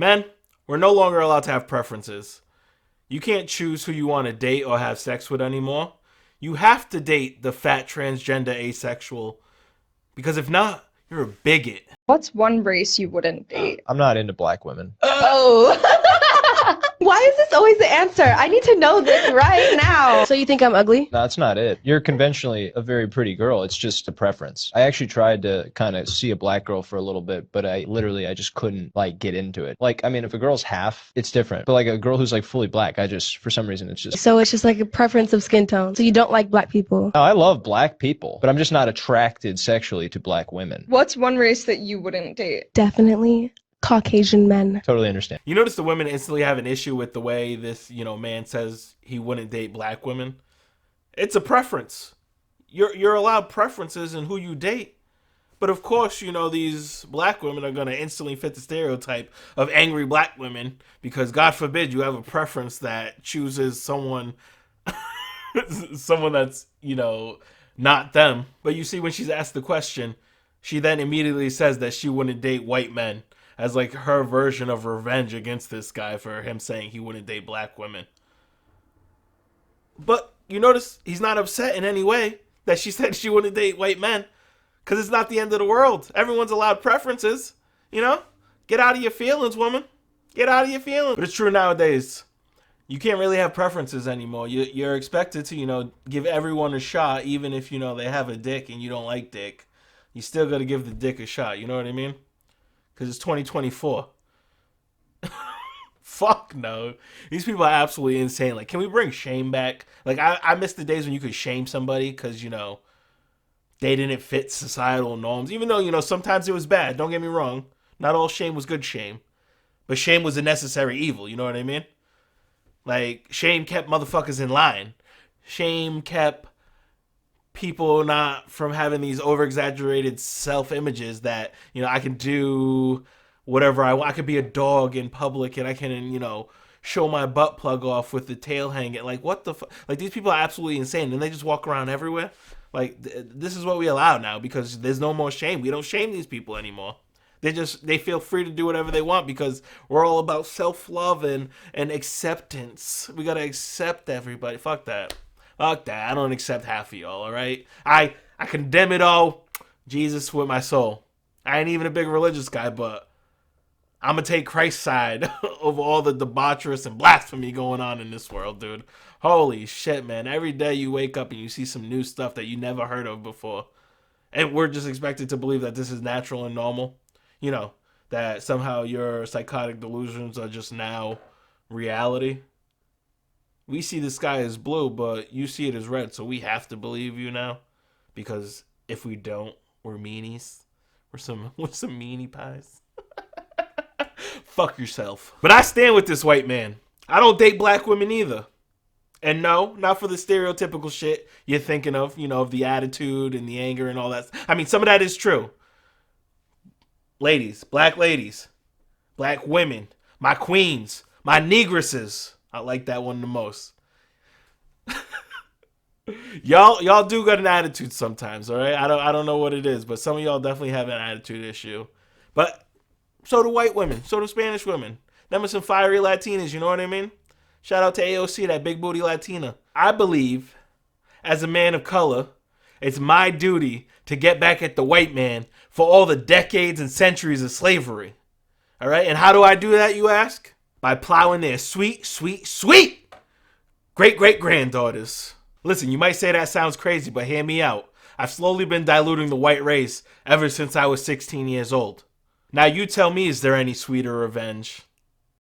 Men, we're no longer allowed to have preferences. You can't choose who you want to date or have sex with anymore. You have to date the fat transgender asexual because if not, you're a bigot. What's one race you wouldn't date? I'm not into black women. Oh. Why is this always the answer? I need to know this right now. So you think I'm ugly? No, that's not it. You're conventionally a very pretty girl. It's just a preference. I actually tried to kind of see a black girl for a little bit, but I just couldn't like get into it. Like, I mean, if a girl's half, it's different. But like a girl who's like fully black, for some reason, it's just. So it's just like a preference of skin tone. So you don't like black people? No, I love black people, but I'm just not attracted sexually to black women. What's one race that you wouldn't date? Definitely Caucasian men. Totally understand. You notice the women instantly have an issue with the way this, man says he wouldn't date black women. It's a preference. You're allowed preferences in who you date. But of course, these black women are going to instantly fit the stereotype of angry black women because God forbid you have a preference that chooses someone that's, not them. But you see when she's asked the question, she then immediately says that she wouldn't date white men as like her version of revenge against this guy for him saying he wouldn't date black women. But you notice he's not upset in any way that she said she wouldn't date white men because it's not the end of the world. Everyone's allowed preferences, Get out of your feelings, woman. Get out of your feelings. But it's true nowadays. You can't really have preferences anymore. You're expected to, give everyone a shot even if, they have a dick and you don't like dick. You still got to give the dick a shot. You know what I mean? Because it's 2024. Fuck no. These people are absolutely insane. Like, can we bring shame back? Like, I miss the days when you could shame somebody because, they didn't fit societal norms. Even though, sometimes it was bad. Don't get me wrong. Not all shame was good shame. But shame was a necessary evil. You know what I mean? Like, shame kept motherfuckers in line. Shame kept people not from having these over-exaggerated self-images that, I can do whatever I want. I could be a dog in public and I can, show my butt plug off with the tail hanging. Like, what the fuck? Like, these people are absolutely insane and they just walk around everywhere. Like, this is what we allow now because there's no more shame. We don't shame these people anymore. They feel free to do whatever they want because we're all about self-love and acceptance. We got to accept everybody. Fuck that. Fuck that. I don't accept half of y'all, all right? I condemn it all. Jesus with my soul. I ain't even a big religious guy, but I'm going to take Christ's side over all the debaucherous and blasphemy going on in this world, dude. Holy shit, man. Every day you wake up and you see some new stuff that you never heard of before. And we're just expected to believe that this is natural and normal. That somehow your psychotic delusions are just now reality. We see the sky as blue, but you see it as red, so we have to believe you now. Because if we don't, we're meanies. We're some meanie pies. Fuck yourself. But I stand with this white man. I don't date black women either. And no, not for the stereotypical shit you're thinking of, of the attitude and the anger and all that. I mean, some of that is true. Ladies, black women, my queens, my negresses. I like that one the most. Y'all do got an attitude sometimes, all right? I don't know what it is, but some of y'all definitely have an attitude issue. But so do white women, so do Spanish women. Them are some fiery Latinas, you know what I mean? Shout out to AOC, that big booty Latina. I believe, as a man of color, it's my duty to get back at the white man for all the decades and centuries of slavery. All right? And how do I do that, you ask? By plowing their sweet, sweet, sweet great-great-granddaughters. Listen, you might say that sounds crazy, but hear me out. I've slowly been diluting the white race ever since I was 16 years old. Now you tell me, is there any sweeter revenge?